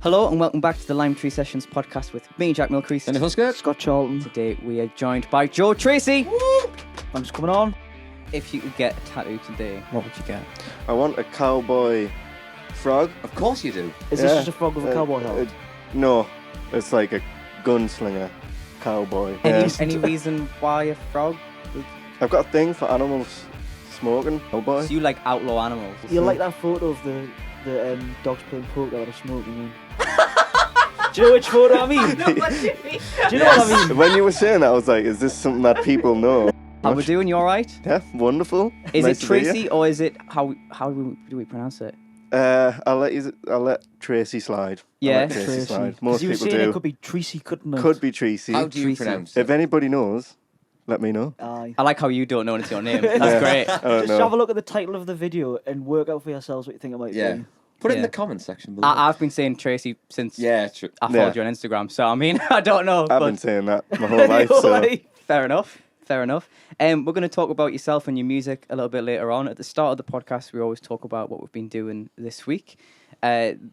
Hello and welcome back to the Lime Tree Sessions podcast with me, Jack Milcrease. And Scott Charlton. Today we are joined by Joe Treacy. Thanks for coming on. If you could get a tattoo today, what would you get? I want a cowboy frog. Of course you do. Is this just a frog with a cowboy hat? No, it's like a gunslinger cowboy. Any reason why a frog? I've got a thing for animals smoking. Cowboy. So you like outlaw animals? You like that photo of the dogs playing poker that are smoking? Do you know which photo I mean? No, what do you mean? Do you know what I mean? When you were saying that, I was like, is this something that people know? How we doing? You all right? Yeah, wonderful. Is Nice it to meet Tracy or is it how do we pronounce it? you. I'll let Tracy slide. Yeah. I'll let Tracy slide. Most You were people saying do. it could be Treacy, couldn't it? Could be Tracy. How do you Treacy. pronounce If it? anybody knows, let me know. Aye. I like how you don't know it's your name. That's great. I don't Just know. have a look at the title of the video and work out for yourselves what you think it might Yeah. be. Put it in Yeah. the comments section below. I've been saying Tracy since Yeah, true. I followed you on Instagram, so I mean, I don't know. I've but been saying that my whole life. So Fair enough. Fair enough. We're going to talk about yourself and your music a little bit later on. At the start of the podcast, we always talk about what we've been doing this week.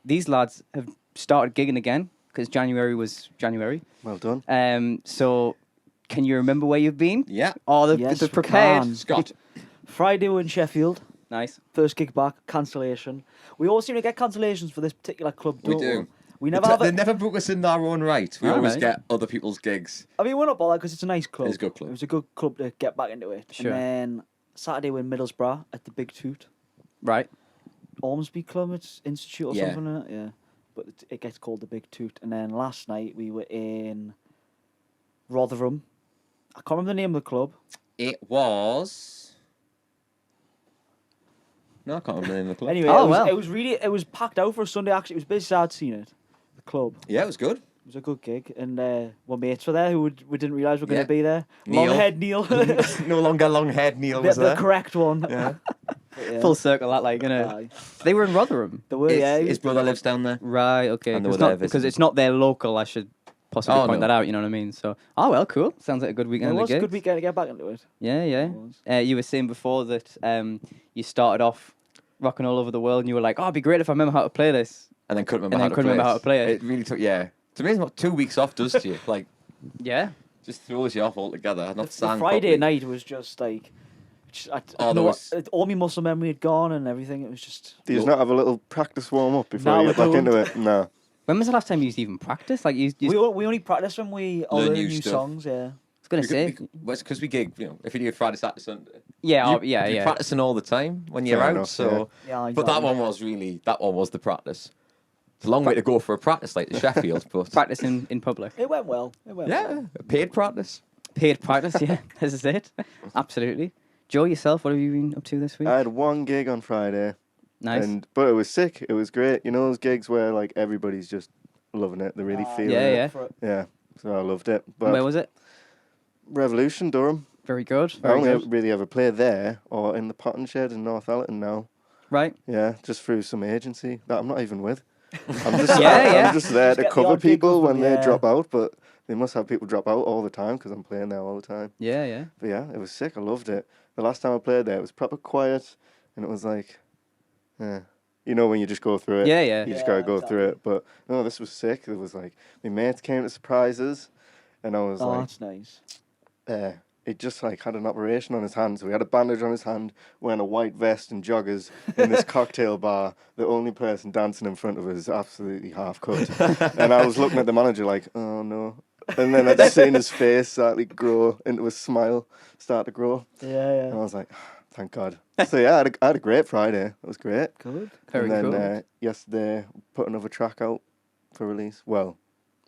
These lads have started gigging again because January was January. well done. So, can you remember where you've been? Yeah. Or the Yes, we prepared? can. Scott. Friday we're in Sheffield. Nice. First gig back, cancellation. We always seem to get cancellations for this particular club, We don't do. We never have They it. never book us in our own right. We All always right. get other people's gigs. I mean, we're not bothered because it's a nice club. It's a good club. It was a good club to get back into it. Sure. And then Saturday we're in Middlesbrough at the Big Toot. Right. Ormsby Club, it's Institute or Yeah. something like that, yeah. But it gets called the Big Toot. And then last night we were in Rotherham. I can't remember the name of the club. It was... No, I can't remember the name of the club. Anyway, Oh, it, was, well. it was packed out for a Sunday. Actually, it was busy. I'd seen it. The club. Yeah, it was good. It was a good gig, and my mates were there who we didn't realise were going Yeah. to be there. Neil. Longhead Neil, No longer long-haired Neil the, was the there. correct one. Yeah. But yeah. Full circle, that like, you know. Aye. They were in Rotherham. There were, yeah. His brother lives down there. Right, okay. And they It's were there not, because visiting. it's not their local, I should possibly Oh, point no. that out, you know what I mean? So, oh, well, cool. Sounds like a good It weekend. was a of good gigs. weekend to get back into it. Yeah, yeah. It was. You were saying before that you started off rocking all over the world and you were like, oh, it'd be great if I remember how to play this. And then couldn't remember, And then couldn't remember how to play it. It really took, yeah. It's amazing what 2 weeks off does to you. Like, Yeah. just throws you off altogether. Not The sang Friday properly. night was just like... Oh, there was- all my muscle memory had gone and everything. It was just... Do you not have a little practice warm up before No, you we get back don't. into it? No. When was the last time you even practiced? Like, you We only practice when we all Learn learn new new stuff. songs, yeah. was going to say. It's because we gig, you know, if you do Friday, Saturday, Sunday. Yeah, you, yeah, you're yeah. practicing all the time when you're Fair out, enough, so... Yeah, But that exactly. one was the practice. It's a long way to go for a practice like the Sheffield, but... Practice in public. It went well. Yeah, a paid practice. Paid practice, yeah. This is it. Absolutely. Joe, yourself, what have you been up to this week? I had one gig on Friday, Nice. but it was sick. It was great. You know those gigs where like everybody's just loving it. They're really feeling Yeah, it. yeah. Yeah. So I loved it. Where But was it? Revolution, Durham. Very good. I Very only good. really ever play there or in the Potting Shed in North Allerton now. Right. Yeah, just through some agency that I'm not even with. I'm just Yeah. I'm just there Just to get the cover odd gig people with when them, they yeah. drop out, but they must have people drop out all the time because I'm playing there all the time. Yeah, yeah. But yeah, it was sick. I loved it. The last time I played there, it was proper quiet, and it was like, you know, when you just go through it. Yeah, yeah. You just Yeah, gotta go exactly. through it. But no, this was sick. It was like my mates came to surprises, and I was Oh, like, that's nice. he just like had an operation on his hand, so he had a bandage on his hand, wearing a white vest and joggers in this cocktail bar. The only person dancing in front of us is absolutely half cut, and I was looking at the manager like, oh no. And then I just seen his face start to grow into a smile, start to grow, Yeah, and I was like, thank God. So yeah, I had a great Friday. It was great. Good. Very and then cool. yesterday, put another track out for release. Well,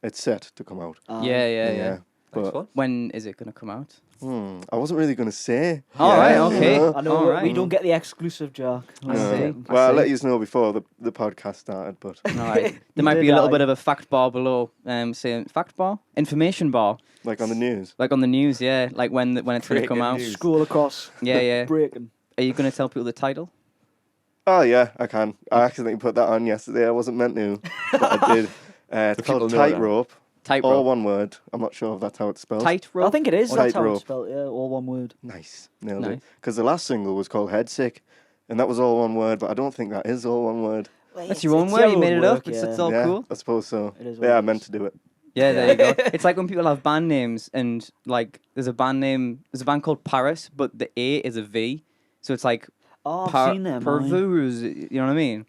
it's set to come out. Yeah. But fun. When is it going to come out? I wasn't really going to say. All right, yet, okay. you know? I know All right. we don't get the exclusive, Jack. I No. see. Well, I'll see. let you know before the podcast started, but All right. There You might be did a little aye. bit of a fact bar below. Saying fact bar, information bar, like on the news. like on the news. Yeah, like when it's going to Breaking come out. news. Scroll across. Yeah, yeah. Breaking. Are you going to tell people the title? Oh yeah, I can. I accidentally put that on yesterday. I wasn't meant to, but I did. It's people called know that. Tightrope. Tightrope. All one word. I'm not sure if that's how it's spelled. Tightrope. I think it is. That's how Tightrope. it's spelled. Yeah, all one word. Nice. Nailed Nice. it. Because the last single was called Head Sick, and that was all one word, but I don't think that is all one word. That's your own way. You made it up. Yeah. It's all yeah, cool. I suppose so. It is what Yeah, it I meant is. to do it. Yeah, there you go. It's like when people have band names and like there's a band called Paris, but the A is a V. So it's like Oh, I've seen them. Pervus, you know what I mean?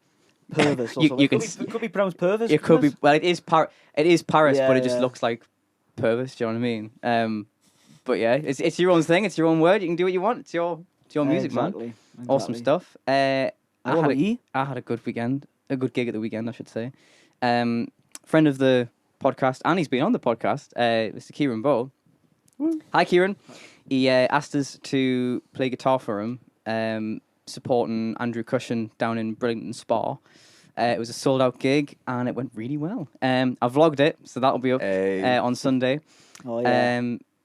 Purvis or You- something. you It could can be- it could be pronounced Purvis. It could be well it is Paris, Yeah, but it just yeah. looks like Purvis, do you know what I mean? But yeah, it's your own thing, it's your own word, you can do what you want. It's your music, man. Exactly. Awesome stuff. I What about you? had a good weekend, a good gig at the weekend, I should say. Friend of the podcast, and he's been on the podcast, Mr. Kieran Bow. Hi, Kieran. He asked us to play guitar for him, supporting Andrew Cushion down in Bridlington Spa. It was a sold-out gig, and it went really well. I vlogged it, so that'll be up on Sunday. Oh, yeah.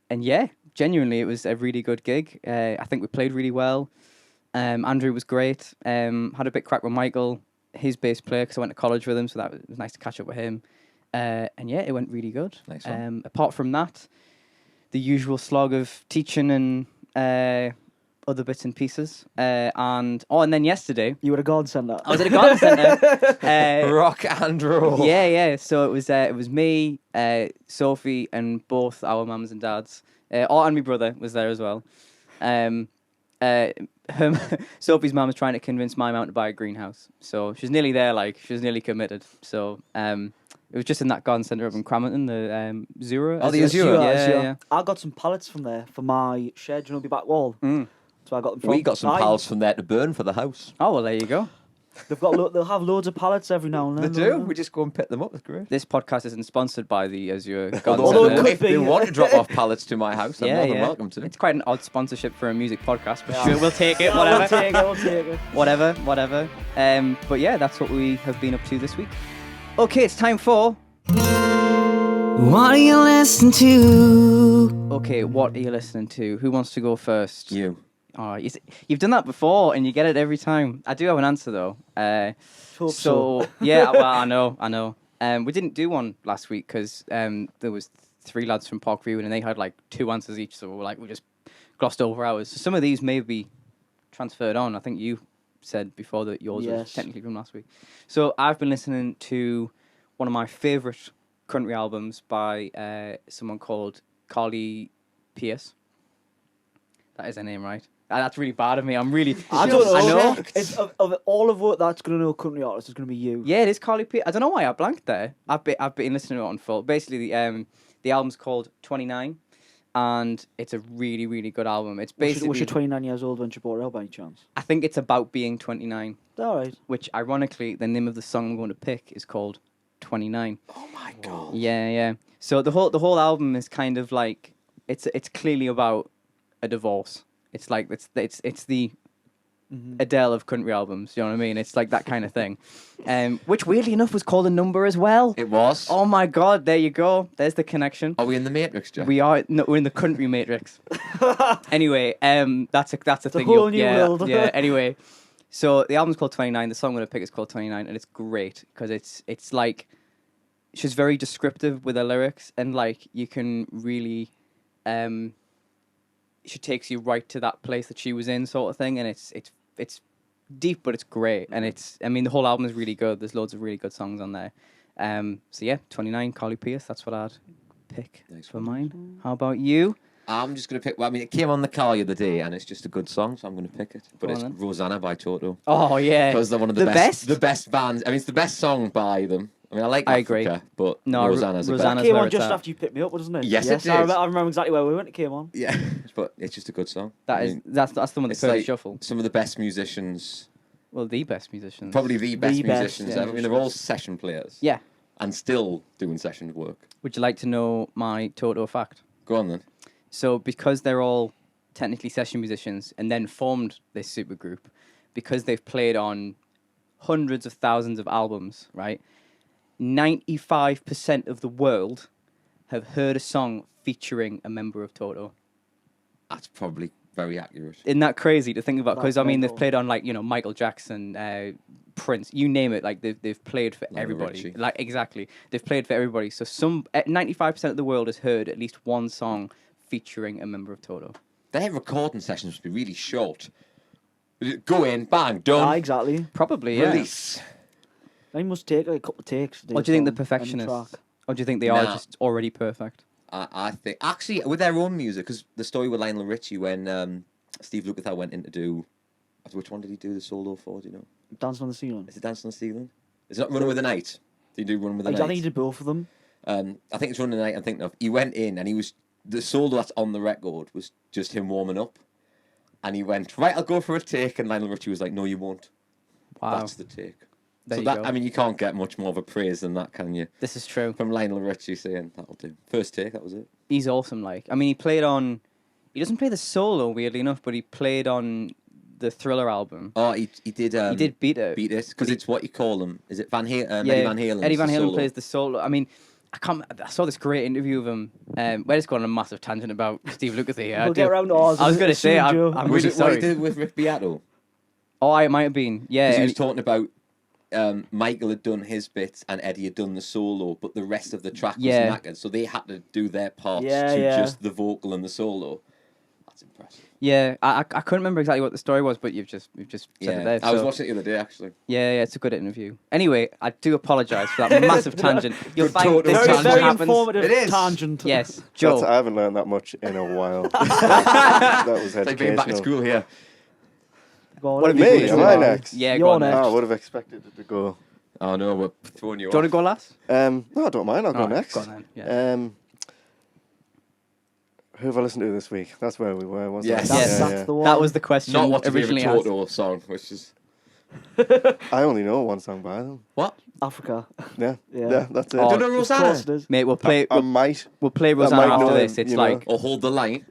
And yeah, genuinely, it was a really good gig. I think we played really well. Andrew was great. Had a bit crack with Michael, his bass player, because I went to college with him, so that was nice to catch up with him. And yeah, it went really good. Nice one. Apart from that, the usual slog of teaching and other bits and pieces. And then yesterday, You were a garden centre. I was at a garden centre. Rock and roll. Yeah. So it was me, Sophie, and both our mums and dads. And my brother was there as well. Sophie's mum was trying to convince my mum to buy a greenhouse, so she's nearly there. Like she's nearly committed. So it was just in that garden centre up in Cramerton, the Zura. Oh, the Azura. Yeah. I got some pallets from there for my shed, the back wall. So I got them from. We got some Aye. pals from there to burn for the house. Oh well, there you go. They've got they'll have loads of pallets every now and They then. do. don't We just go and pick them up. That's great. This podcast isn't sponsored by the Azura garden Although it centre. could if they be. want to drop off pallets to my house, I'm more than welcome to. It's quite an odd sponsorship for a music podcast, but Yeah. sure, we'll take it. Yeah, Whatever. We'll take it. Whatever. But yeah, that's what we have been up to this week. Okay, it's time for. What are you listening to? Okay, what are you listening to? Who wants to go first? You. Oh, you've done that before, and you get it every time. I do have an answer though. Hope So yeah, well, I know. We didn't do one last week because there was 3 lads from Parkview, and they had like 2 answers each. So we just glossed over ours. So some of these may be transferred on. I think you said before that yours was Yes. technically from last week. So I've been listening to one of my favourite country albums by someone called Carly Pierce. That is her name, right? That's really bad of me. I'm really. I don't know. I know. It's, of all of what that's going to know country artists, it's going to be you. Yeah, it is Carly Pierce. I don't know why I blanked there. I've been listening to it on full. Basically, the album's called 29, and it's a really, really good album. It's basically. Was she 29 years old when she bought it out by any chance? I think it's about being 29, All right. which ironically, the name of the song I'm going to pick is called 29. Oh my god. Yeah. So the whole album is kind of like it's clearly about a divorce. It's like it's the Adele of country albums. You know what I mean? It's like that kind of thing. Which weirdly enough was called A Number as well. It was. Oh my god! There you go. There's the connection. Are we in the Matrix, Jack? We're in the country matrix. Anyway, that's a thing. whole new world. Yeah. Anyway, so the album's called 29. The song I'm gonna pick is called 29, and it's great because it's like she's very descriptive with her lyrics, and like you can really she takes you right to that place that she was in, sort of thing, and it's deep, but it's great, and the whole album is really good. There's loads of really good songs on there. So yeah, 29, Carly Pierce. That's what I'd pick Nice for one. mine. How about you? I'm just going to pick... Well, I mean, it came on the car the other day, and it's just a good song, so I'm going to pick it. But Go it's on then. Rosanna by Toto. Oh yeah, Because they're one of the best bands. I mean, it's the best song by them. I mean, I like I Africa, agree. but No, Rosanna's Rosanna's It came where on it's just at. after you picked me up, wasn't it? Yes, it I did. remember exactly where we went. It came on. Yeah, but it's just a good song. That's the one that it's played like shuffle. some of the best musicians, Well, the best musicians. probably the best musicians yeah. ever. I mean, they're all session players. Yeah. And still doing session work. Would you like to know my Toto fact? Go on then. So because they're all technically session musicians and then formed this supergroup, because they've played on hundreds of thousands of albums, right? 95% of the world have heard a song featuring a member of Toto. That's probably very accurate. Isn't that crazy to think about? Because That's I mean, they've mental. played on like Michael Jackson, Prince, you name it. Like they've played for Lionel everybody. Richie. Like exactly, they've played for everybody. So 95% of the world has heard at least one song featuring a member of Toto. Their recording sessions must be really short. Go in, bang, done, Exactly. Probably, yeah. release. They must take like a couple of takes. to Or do you think the a song, any perfectionists? track. Or do you think they are Nah. just already perfect? I think actually with their own music, because the story with Lionel Richie when Steve Lukather went in to do, which one did he do the solo for? Do you know? Dancing on the Ceiling. Is it Dancing on the Ceiling? Is it not Running with the Night? Did he do Running with the Night? I think he did both of them. I think it's Running the Night. I'm thinking of. He went in and he was the solo that's on the record was just him warming up, and he went right. I'll go for a take, and Lionel Richie was like, "No, you won't. Wow. That's the take." There So you that go. I mean, you can't get much more of a praise than that, can you? This is true. From Lionel Richie saying that'll do. First take, that was it. He's awesome. Like, I mean, he played on. He doesn't play the solo, weirdly enough, but he played on the Thriller album. Oh, he did. He did beat it. Beat it because he- it's what you call them. Is it Eddie Van Halen? Eddie is Van the Halen solo. plays the solo. I mean, I saw this great interview of him. We're just going on a massive tangent about Steve Lukather here. We'll get around to ours. I was going to say, I'm Was really it what sorry. he did with Rick Beato? Oh, it might have been. Yeah. Because he was and- talking about Michael had done his bits and Eddie had done the solo, but the rest of the track was Yeah. knackered, so they had to do their parts Yeah, to yeah. just the vocal and the solo. That's impressive. Yeah, I couldn't remember exactly what the story was, but you've just said Yeah, it there. I was so- watching it the other day actually. Yeah, it's a good interview. Anyway, I do apologise for that massive tangent. You'll Good find total this Very, just very happens. informative It is. tangent. Yes, I Joe. haven't learned that much in a while. that was It's like being back in educational. school here. Go on, What let have me you Me? been go Am I on. next? Yeah, You're go on. next. I would have expected it to go. Oh no, we're throwing you Do you want to off. go last? No, I don't mind. I'll go Alright, next. Go on then. Yeah. Who have I listened to this week? That's where we were, wasn't Yes. it? That's, Yeah, that's yeah. the one. That was the question Not what's your originally favourite asked. Toto song, which is I only know one song by them. what? Africa. Yeah, Yeah. yeah, that's it. Oh, Do you know Of course Rosanna? it is. Mate, we'll play. I might. We'll play might Rosanna know after it, this. It's you know. like Or Hold the Line?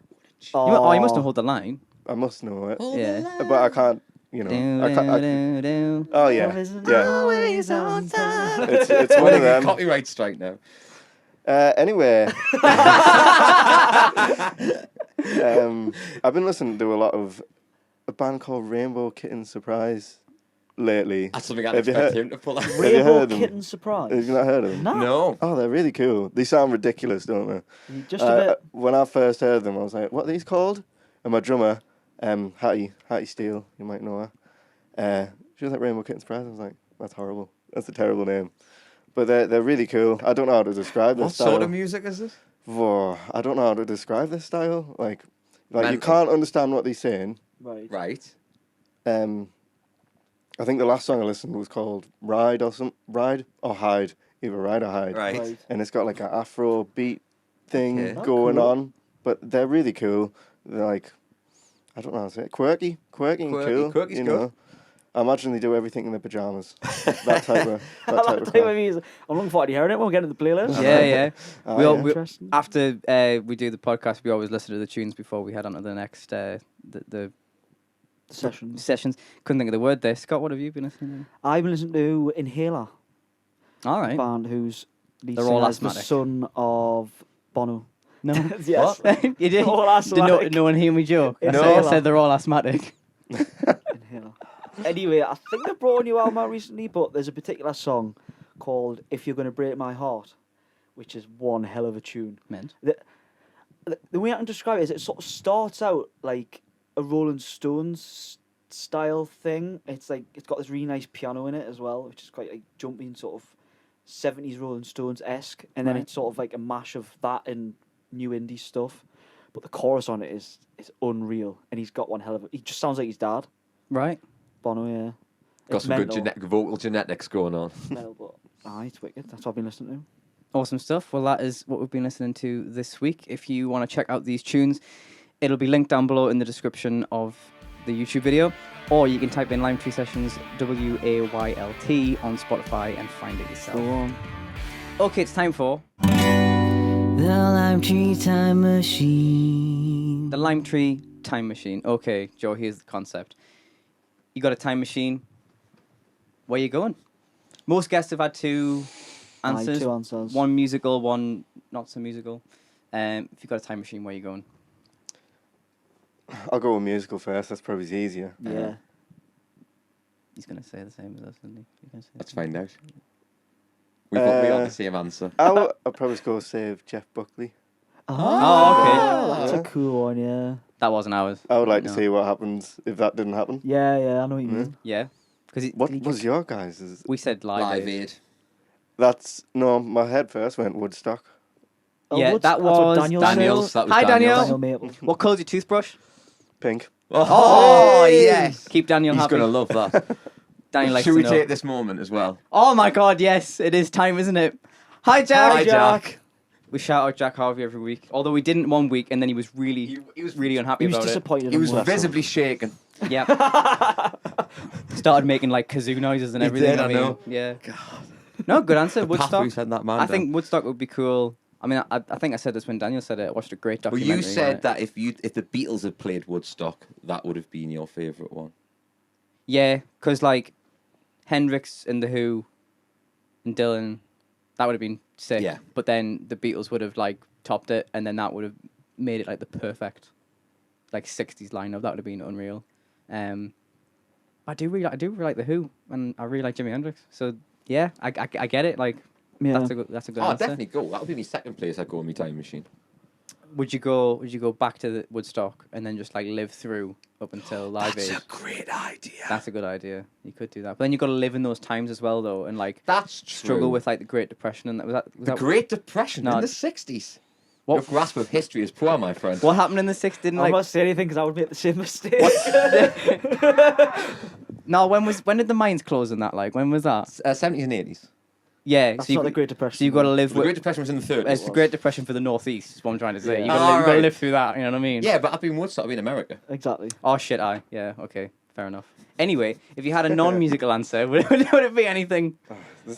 you must know Hold the Line. I must know it. Hold Yeah. the line. But I can't, you know. I can't, Do. oh, yeah. Isn't Yeah. always on time. It's one of them. Copyright strike now. Anyway. I've been listening to a lot of a band called Rainbow Kitten Surprise lately. That's something I Have you expect heard- him to pull out. Have you Rainbow heard them? Kitten Surprise. Have you not heard of them? No. No. Oh, they're really cool. They sound ridiculous, don't they? Just a bit. When I first heard them, I was like, what are these called? And my drummer, Hattie Steele, you might know her. She was like, Rainbow Kitten Surprise. I was like, that's horrible. That's a terrible name. But they're really cool. I don't know how to describe their What style. sort of music is it? Whoa, I don't know how to describe this style. Like you Mental. can't understand what they're saying. Right. Right. I think the last song I listened was called Ride or Hide. Either Ride or Hide. Right. And it's got like an Afro beat thing Okay. Oh, going cool. on. But they're really cool. They're like, I don't know how to say it. Quirky and Quirky. cool. Quirky's you good. know. I imagine they do everything in their pajamas. that type of I like crowd. the type of music. I'm looking forward to hearing it when we get to the playlist. Yeah, yeah. Oh, We all- yeah. we- Interesting. After we do the podcast, we always listen to the tunes before we head on to the next the Sessions. sessions. Couldn't think of the word there. Scott, what have you been listening I've been listening to Inhaler, to? All a right. band whose lead They're all singer is the asthmatic. son of Bono. No. Yes. You did. All Did no one hear me joke? I No. said- I said they're all asthmatic. Inhaler. Anyway, I think they brought a new album out recently, but there's a particular song called "If You're Gonna Break My Heart," which is one hell of a tune. Meant. The way I can describe it is it sort of starts out like a Rolling Stones style thing. It's like it's got this really nice piano in it as well, which is quite like jumping sort of 70s Rolling Stones esque, and then Right. it's sort of like a mash of that and new indie stuff. But the chorus on it is unreal, and he's got one hell of a. He just sounds like his dad, Right. Bono. Yeah, Got It's some good mental. vocal genetics going on. Mental, but it's wicked. That's what I've been listening to. Awesome stuff. Well, that is what we've been listening to this week. If you want to check out these tunes, it'll be linked down below in the description of the YouTube video, or you can type in Lime Tree Sessions WAYLT on Spotify and find it yourself. Go on. Okay, it's time for The Lime Tree Time Machine. the Lime Tree Time Machine. Okay, Joe, here's the concept. You got a time machine. Where you going? Most guests have had two answers. Two answers. One musical, one not so musical. If you've got a time machine, where you going? I'll go with musical first. That's probably easier. Yeah. He's going to say the same as us, isn't he? He's gonna say the Let's same. find out. We got Uh, the same answer. I'll probably go save Jeff Buckley. Oh, That's Yeah. a cool one, yeah. That wasn't ours. I would like No. to see what happens if that didn't happen. Yeah, I know what you Yeah. mean. Yeah, Because What was your guys'? we said Live Aid. Aid. No, my head first went Woodstock. Oh, Yeah, that's that what was Daniel Daniel's. said. That was Hi, Daniel's. Daniel Maple. What colour's your toothbrush? Pink. Oh, yes. Keep Daniel He's happy. going to love that. Daniel likes Should to we know. take this moment as well? Oh my God, yes, it is time, isn't it? Hi, Jack. Hi, Jack. We shout out Jack Harvey every week. Although we didn't one week, and then he was really, He was really unhappy He was about disappointed. He was in us. visibly shaken. it. Yeah. Started making like kazoo noises and He everything. did, I know. Yeah. No, good answer. The path Woodstock. we sent that man I down. think Woodstock would be cool. I mean, I think I said this when Daniel said it. I watched a great Well, documentary. you said on it. that if the Beatles had played Woodstock, that would have been your favourite one. Yeah, because like Hendrix and the Who and Dylan, that would have been sick. Yeah. But then the Beatles would have like topped it, and then that would have made it like the perfect like '60s lineup. That would have been unreal. I do really like the Who, and I really like Jimi Hendrix. So yeah, I get it. Like Yeah. that's a good Oh, I'd answer. definitely go. That would be my second place I'd go in my time machine. Would you go back to the Woodstock and then just like live through up until Live Aid? great idea. That's a good idea. You could do that, but then you got to live in those times as well, though, and like That's struggle true. with like the Great Depression and that. Was the that Great Depression No. in the 60s. What- Your grasp of history is poor, my friend. what happened in the '60s? Didn't I'm like not saying anything because I would make the same mistake. no. When did the mines close in that? Like when was that? 70s and 80s. Yeah, That's so you not the Great Depression. so you got to though. live The Great with. Depression was in the 30s. It's the Great Depression for the Northeast. Is what I'm trying to say. Yeah. You got to Alright. live through that. You know what I mean? Yeah, but I've been Woodstock, I've been in America. Exactly. Oh shit! Yeah. Okay. Fair enough. Anyway, if you had a non-musical answer, would it be anything?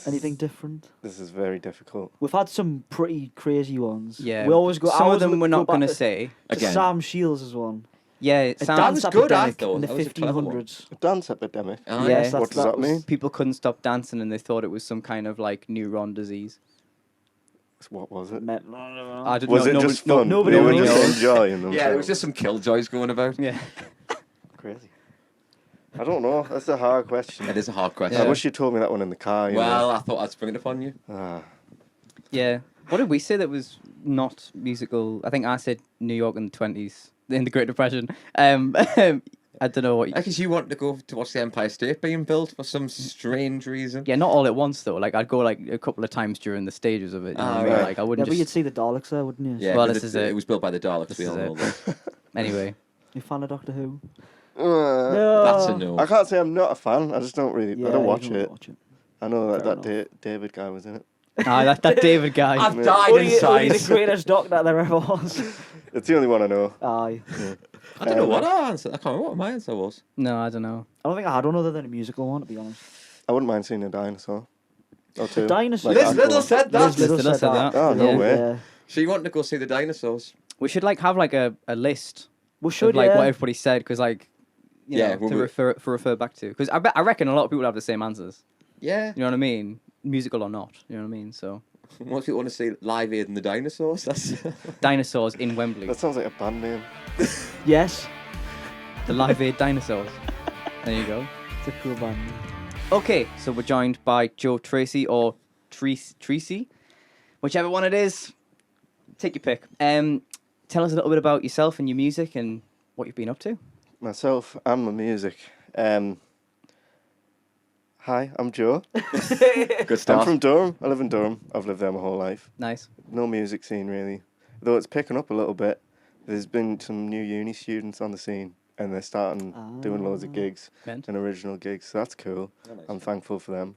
Anything different? This is very difficult. We've had some pretty crazy ones. Yeah. We always go. I Some of always them look- we're go not back going to to say. Again. Sam Shields is one. Yeah. A Sam, dance was good, I epidemic thought. in the That was a clever one. 1500s. A dance epidemic. Oh, Yes, What does that was- mean? people couldn't stop dancing and they thought it was some kind of like neuron disease. What was it? No. I don't Was know. it Nobody- just fun? nobody they were knows. just enjoying themselves. Yeah, there was just some killjoys going about. Yeah. Crazy. I don't know. That's a hard question. It is a hard question. I Yeah. wish you told me that one in the car. You Well, I thought I'd spring it upon you. know. Yeah. What did we say that was not musical? I think I said New York in the 20s, in the Great Depression. I don't know what. Because you want to go to watch the Empire State being built for some strange reason. Yeah, not all at once though. Like I'd go like a couple of times during the stages of it. You know Ah, what I mean? right. Like I Yeah, wouldn't but you'd just. see the Daleks there, wouldn't you? Yeah, Well, 'cause this is it it. was built by the Daleks. This We is all know it. that. Anyway, You fan of Doctor Who? That's a no. I can't say I'm not a fan. I just don't really. Yeah, I don't you watch don't it. watch it. I know that Fair David guy was in it. that David guy. I've died Only inside. the greatest doctor there ever was. It's the only one I know. Aye. I don't know what our answer. I can't remember what my answer was. No, I don't know. I don't think I had one other than a musical one, to be honest. I wouldn't mind seeing a dinosaur. Or two. Dinosaur. Like Liz actual- Little said that. Liz Little Little said said that. that. Oh, no Yeah. way. Yeah. She wanted to go see the dinosaurs. We should like have like a list We of should, like yeah. what everybody said because like you Yeah, know, well, to we- refer back to because I reckon a lot of people have the same answers. Yeah. You know what I mean? Musical or not? You know what I mean? So Most people want to see Live Aid and the dinosaurs. That's dinosaurs in Wembley, That sounds like a band name. Yes. the Live Aid dinosaurs. There you go. It's a cool band. Okay, so we're joined by Joe Treacy or Treacy, whichever one it is. Take your pick. Tell us a little bit about yourself and your music and what you've been up to. Myself and my music. Hi, I'm Joe. good I'm stuff. from Durham. I live in Durham. I've lived there my whole life. Nice. No music scene really. Though it's picking up a little bit. There's been some new uni students on the scene and they're starting doing loads of gigs Meant. and original gigs. So that's cool. Oh, nice. I'm thankful for them.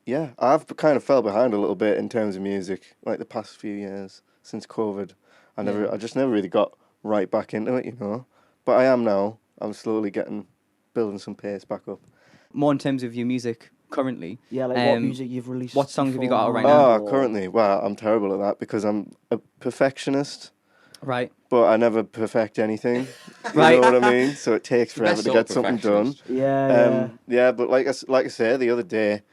Yeah, I've kind of fell behind a little bit in terms of music, like the past few years since COVID. I just never really got right back into it, you know. But I am now. I'm slowly building some pace back up. More in terms of your music currently. Yeah, like what Um, music you've released. what songs have you before got out right now? now? Ah, currently, well, I'm terrible at that because I'm a perfectionist, Right. but I never perfect anything. Right. You know what I mean? So it takes The best forever to sort get of something done. perfectionist. Yeah. Yeah, but like I said the other day,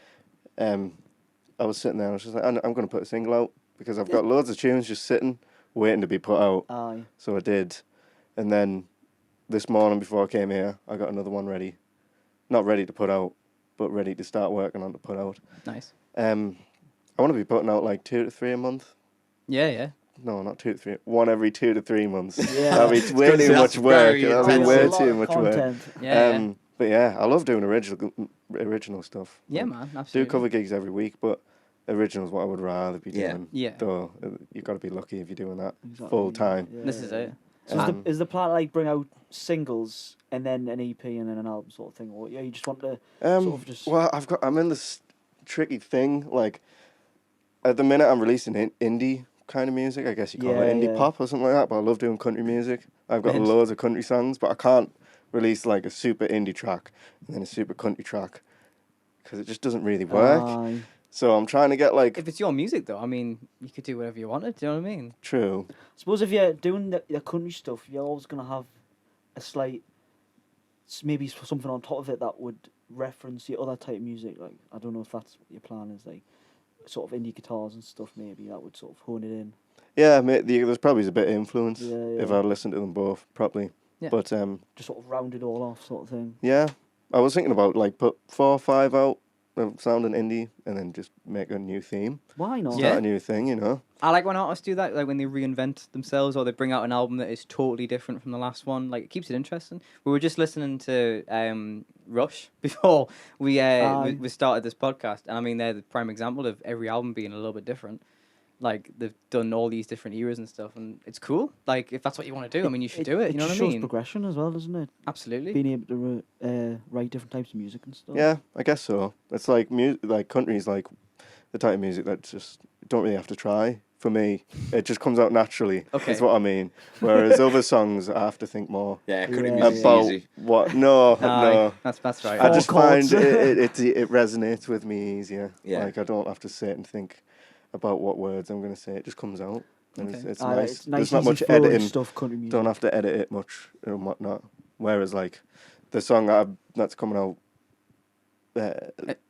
I was sitting there and I was just like, I'm going to put a single out because I've got loads of tunes just sitting, waiting to be put out. Aye. So I did. And then this morning before I came here, I got another one ready. Not ready to put out, but ready to start working on to put out. Nice. I want to be putting out like 2 to 3 a month. Yeah, yeah. no, not 2 to 3. One every 2 to 3 months. Yeah. That'd be way That's too much work. very That'd be intense. way a lot too of much work. content. Yeah, But yeah, I love doing original stuff. yeah, Like, man, do absolutely. cover gigs every week, but original's what I would rather be Yeah. doing. Yeah. Though you got to be lucky if you're doing that Exactly. full time. Yeah, This is yeah. it. So is the plan like bring out singles and then an EP and then an album sort of thing, or yeah, you just want to sort of just Well, I'm in this tricky thing. Like at the minute, I'm releasing indie kind of music. I guess you call it Yeah, indie yeah. pop or something like that. But I love doing country music. I've got Mint. loads of country songs, but I can't release like a super indie track and then a super country track because it just doesn't really work. Aye. So I'm trying to get like If it's your music, though, I mean, you could do whatever you wanted. Do you know what I mean? true. Suppose if you're doing the country stuff, you're always gonna have a slight maybe something on top of it that would reference your other type of music. Like I don't know if that's what your plan is, like sort of indie guitars and stuff. Maybe that would sort of hone it in. Yeah, there's probably a bit of influence Yeah, if yeah. I listen to them both properly. Yeah. But Just sort of round it all off, sort of thing. yeah, I was thinking about like put 4 or 5 out of sounding indie and then just make a new theme. Why not? Yeah. Start a new thing, you know. I like when artists do that, like when they reinvent themselves or they bring out an album that is totally different from the last one. Like it keeps it interesting. We were just listening to Rush before we started this podcast, and I mean they're the prime example of every album being a little bit different. Like they've done all these different eras and stuff, and it's cool. Like if that's what you want to do, I mean you should do it. You know what I shows mean? progression as well, doesn't it? Absolutely. Being able to write different types of music and stuff. Yeah, I guess so. It's like like country's like the type of music that just don't really have to try. For me, it just comes out naturally. Okay. Is what I mean. Whereas other songs, I have to think more Yeah, country Yeah, music's about easy. what. No, Aye, no. that's right. I just Four find chords. it resonates with me easier. Yeah. Like I don't have to sit and think about what words I'm going to say. It just comes out. And Okay. it's Aye, nice. it's nice, There's not easy much flowing editing. stuff. Country music. Don't have to edit it much and whatnot. Whereas like the song that's coming out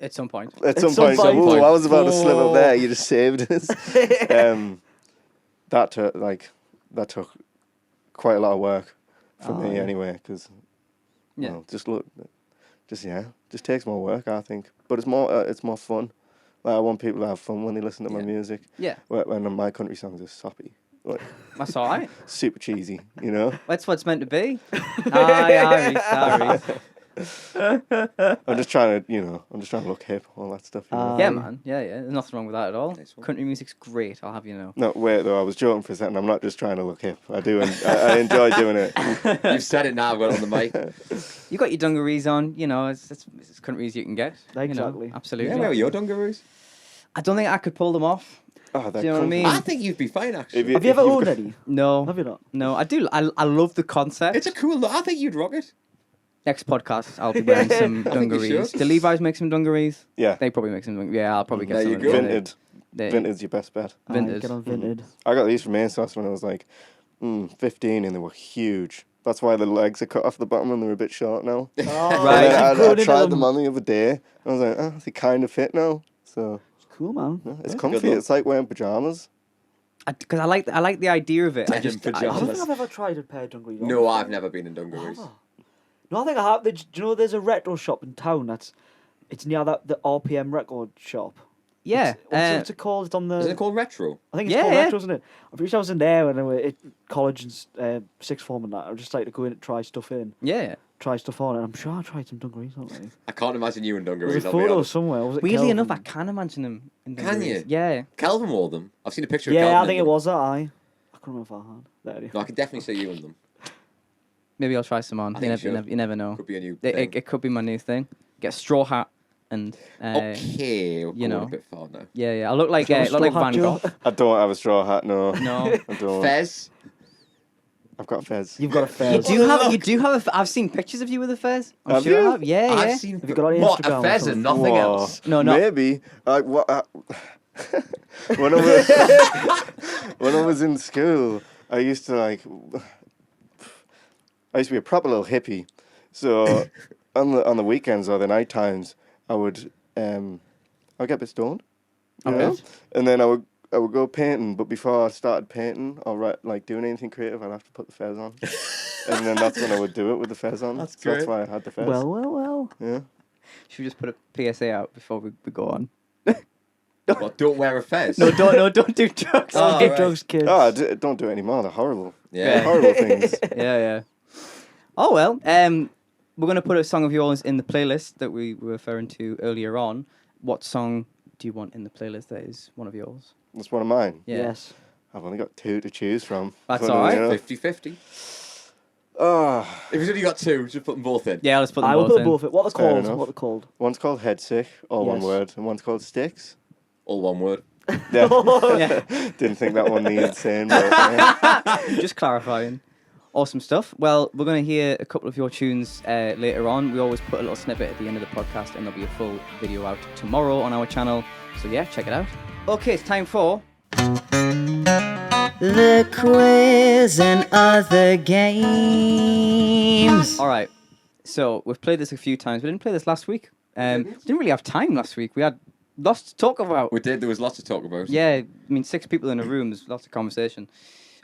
At some point. at some some point, point. ooh, I was about to slip up there. You just saved us. That took quite a lot of work for me yeah. anyway. Because Yeah. just takes more work, I think. But it's more fun. Like I want people to have fun when they listen to my Yeah. music. Yeah, When my country songs are soppy, like that's all right. super cheesy, you know. That's what it's meant to be. Aye. I'm just trying to look hip, all that stuff. You know? Yeah, Aye. man. Yeah. There's nothing wrong with that at all. Nice one. Country music's great. I'll have you know. No, wait though. I was joking for a second. I'm not just trying to look hip. I do, and I enjoy doing it. You've said it now, I've got it on the mic. You got your dungarees on. You know, it's country as you can get. Exactly. You know, absolutely. Yeah, where were your dungaroos? I don't think I could pull them off. Oh, Do you know what I mean? I think you'd be fine, actually. Have you ever owned any? No. Have you not? No, I do. I love the concept. It's a cool look. I think you'd rock it. Next podcast, I'll be wearing some I think you dungarees. should. Do Levi's make some dungarees? Yeah, They probably make some dungarees. Yeah, I'll probably get There some. you of go. them. vintage. They- Vintage, your best bet. Aye, Vintage. get on vintage. I got these from ASOS when I was like 15, and they were huge. That's why the legs are cut off the bottom and they're a bit short now. Oh, Right. And then you've grown I into tried them on the other day. And I was like, they kind of fit now. So It's cool, man. yeah, it's Yeah, comfy. good look. It's like wearing pajamas. Because I like the idea of it. I Denim just I don't pajamas. think I've ever tried a pair of dungarees. on No, before. I've never been in dungarees. Have I? No, I think I have. Do you know there's a retro shop in town it's near the RPM record shop. yeah. What's it called? It's on the. Isn't it called retro? I think it's Yeah, called yeah. retro, isn't it? I'm pretty sure I was in there when I was at college and sixth form and that. I would just like to go in and try stuff on, and I'm sure I tried some dungarees, haven't I? I can't imagine you in There's dungarees. a I'll be photo honest. somewhere. Was it Weirdly Kelvin? enough, I can imagine them. In Can dungarees. you? Yeah. Calvin wore them. I've seen a picture of Yeah, Calvin. I in think it them. was that. I couldn't remember if I had. There you No, I could definitely see you in them. Maybe I'll try some on. I You think you never, you never know. Could be a new It, thing. it could be my new thing. Get a straw hat and Okay, we're you going know. a bit far now. yeah. I look like Do you have a look like straw hat, Van Joe? Gogh. I don't have a straw hat, no. No. I don't. Fez. I've got a fez. You've got a fair. You do have I've seen pictures of you with a fez. I'm Have sure I you? have. Yeah, yeah. I've seen. Have you got it on what, Instagram a or Fez something? and nothing Whoa. else? No, no. Maybe. When I was in school, I used to be a proper little hippie. So on the weekends or the night times, I'd get a bit stoned. you Okay. know? And then I would go painting, but before I started painting or doing anything creative, I'd have to put the fez on. And then that's when I would do it with the fez on. That's So that's great. why I had the fez. Well. Yeah. Should we just put a PSA out before we go on? What, don't wear a fez? No, don't do drugs. Oh, Don't get right. drugs, kids. Don't do it anymore. They're horrible. Yeah. Horrible things. Yeah. Oh well. We're gonna put a song of yours in the playlist that we were referring to earlier on. What song do you want in the playlist that is one of yours? That's one of mine. Yeah. Yes. I've only got 2 to choose from. That's Funny all right. enough. 50-50. Ah, If you've only got 2, just put them both in. Yeah, let's put them I will both put in. both. What are Fair called? enough. What are called? one's called Head Sick, all one Yes. word, and one's called Sticks. All one word. Yeah. Yeah. Didn't think that one needed saying, but yeah. Just clarifying. Awesome stuff. Well, we're going to hear a couple of your tunes later on. We always put a little snippet at the end of the podcast, and there'll be a full video out tomorrow on our channel. So yeah, check it out. Okay, it's time for... The quiz and other games. All right. So we've played this a few times. We didn't play this last week. Didn't really have time last week. We had lots to talk about. We did. There was lots to talk about. Yeah, I mean, 6 people in a room. There's lots of conversation.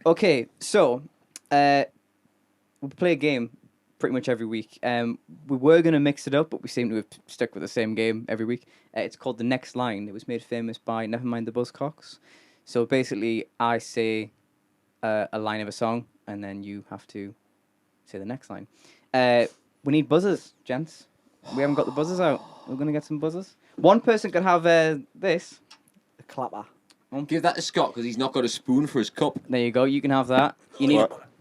Okay, so we play a game pretty much every week. We were going to mix it up, but we seem to have stuck with the same game every week. It's called The Next Line. It was made famous by Nevermind the Buzzcocks. So basically, I say a line of a song, and then you have to say the next line. We need buzzers, gents. We haven't got the buzzers out. We're going to get some buzzers. One person can have this. The clapper. Give that to Scott because he's not got a spoon for his cup. There you go. You can have that. You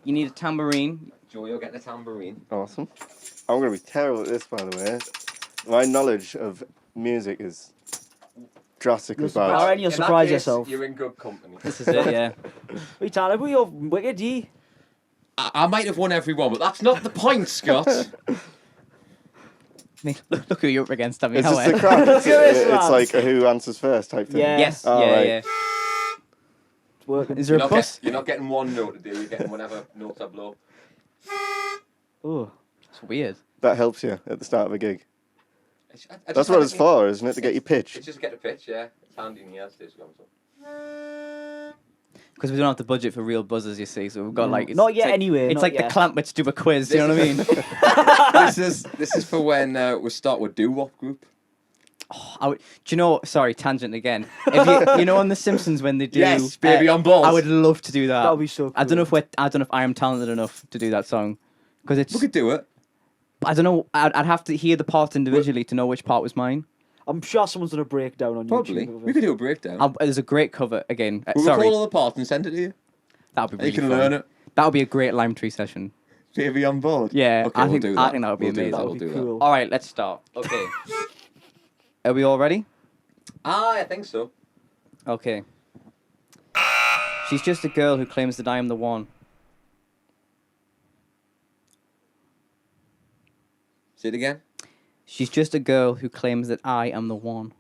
need a tambourine. Joe, you're getting a tambourine. Awesome. I'm going to be terrible at this, by the way. My knowledge of music is drastically bad. Alright, you'll In that surprise case, yourself. You're in good company. This is it, yeah. Wait, Tyler, we are wicked, ye. I might have won every one, but that's not the point, Scott. I mean, look who you're up against. I mean, It's how just a crap. Look at this, It's lads. like a who answers first type thing. Yeah. Yes, Oh, yeah, right. yeah. It's working. Is there a bus? You're not getting one note to do. You're getting whatever notes I blow. Oh. It's weird. That helps you at the start of a gig. I That's just what had it's it- for, isn't it? To get your pitch. It's just get a pitch, yeah. It's handy in the air stage. Because we don't have the budget for real buzzers, you see. So we've got like... Not yet like, anyway, It's not like yet. the clamp, let's do a quiz, do you know what I mean? This is for when we start with doo-wop group. Do you know... Sorry, tangent again. If you know on The Simpsons when they do... Yes, Baby on Balls. I would love to do that. That would be so cool. I don't know if I am talented enough to do that song. Because it's... We could do it. I don't know. I'd have to hear the parts individually to know which part was mine. I'm sure someone's done a breakdown on Probably. YouTube. of We it. could do a breakdown. There's a great cover again. We'll Sorry, record all the parts and send it to you. that would be really You can fun. learn it. That would be a great Lime Tree session. Baby on board. Yeah, Okay, I we'll think do I that. think that would be We'll do amazing. That We'll would be do cool. All right, let's start. Okay. Are we all ready? I think so. Okay. She's just a girl who claims that I am the one. Say it again. She's just a girl who claims that I am the one.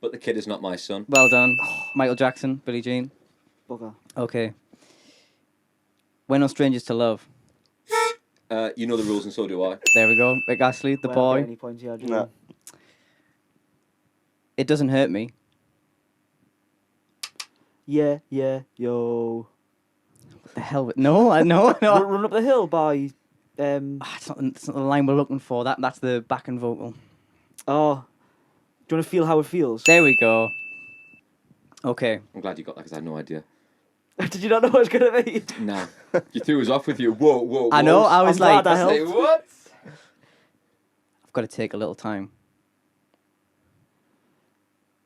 But the kid is not my son. Well done. Michael Jackson, Billie Jean. Bugger. Okay. We're no strangers to love. You know the rules and so do I. There we go. Rick Astley, the Won't get boy. Any points here, do Nah. you? It doesn't hurt me. Yeah, yo. What the hell? No, no. Run Up the Hill by. It's not the line we're looking for. That's the backing vocal. Oh. Do you want to feel how it feels? There we go. Okay. I'm glad you got that because I had no idea. Did you not know what it was going to be? Nah. You threw us off with you. Whoa, whoa, whoa. I know. I was I'm glad like, that Say helped. what? I've got to take a little time.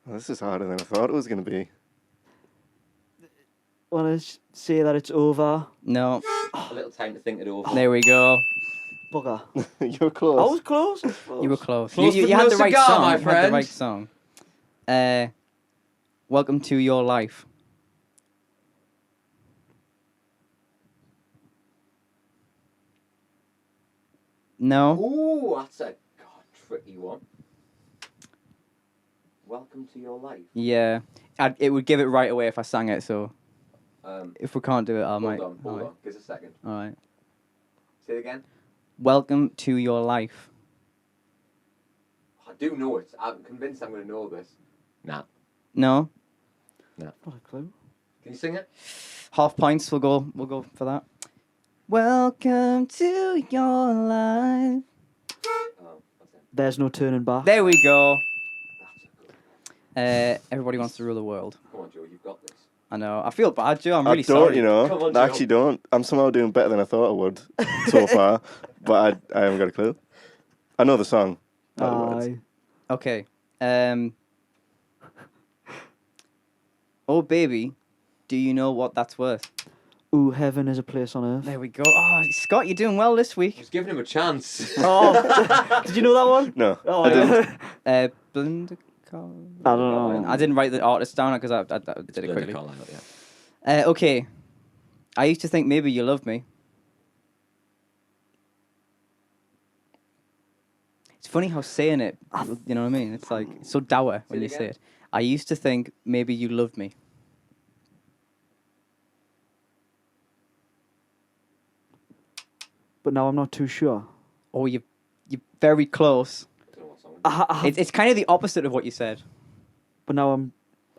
Well, this is harder than I thought it was going to be. Want to say that it's over? No. A little time to think it over. There we go. Bugger. You're close. I was close. You were close. Close you but had no the right cigar, song. my You had the friend. right song. Welcome to Your Life. No. Ooh, that's a tricky one. Welcome to your life. Yeah. It would give it right away if I sang it. So Um, if we can't do it, I might. hold on. Give us a second. All right. Say it again. Welcome to Your Life. I do know it. I'm convinced I'm going to know this. Nah. No. Not a clue. Can you sing it? Half points. We'll go for that. Welcome to your life. Oh, that's it. There's no turning back. There we go. That's a good Everybody Wants to Rule the World. Come on, Joe, you've got this. I know. I feel bad, Joe. I'm I really don't, sorry. you know. Come on, I Joe. actually don't. I'm somehow doing better than I thought I would so far, but I haven't got a clue. I know the song. Not the words. Aye. Okay. Oh, baby, do you know what that's worth? Ooh, heaven is a place on earth. There we go. Oh, Scott, you're doing well this week. Just giving him a chance. Oh, did you know that one? No, Oh, I didn't. Belinda Carlisle? I don't know. I didn't write the artist down because I did it Belinda quickly. Carlisle, yeah. Okay. I used to think maybe you loved me. It's funny how saying it, you know what I mean? It's like, it's so dour when it you say again. it. I used to think maybe you loved me. But now I'm not too sure. Oh, you're very close. I don't know what song it is. It's kind of the opposite of what you said. But now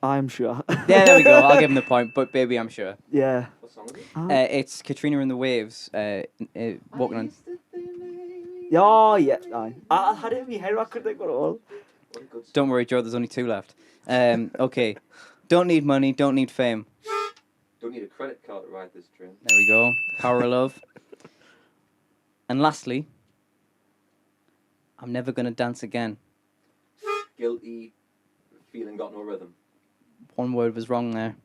I'm sure. Yeah, there we go. I'll give him the point. But baby, I'm sure. Yeah. What song is it? It's Katrina and the Waves. Walking on. Oh, yeah. Aye. I had it in my head. I couldn't think what it was. What a good song. Don't worry, Joe. There's only 2 left. Okay. Don't need money. Don't need fame. Don't need a credit card to ride this train. There we go. Power of love. And lastly, I'm never gonna dance again. Guilty, feeling got no rhythm. One word was wrong there.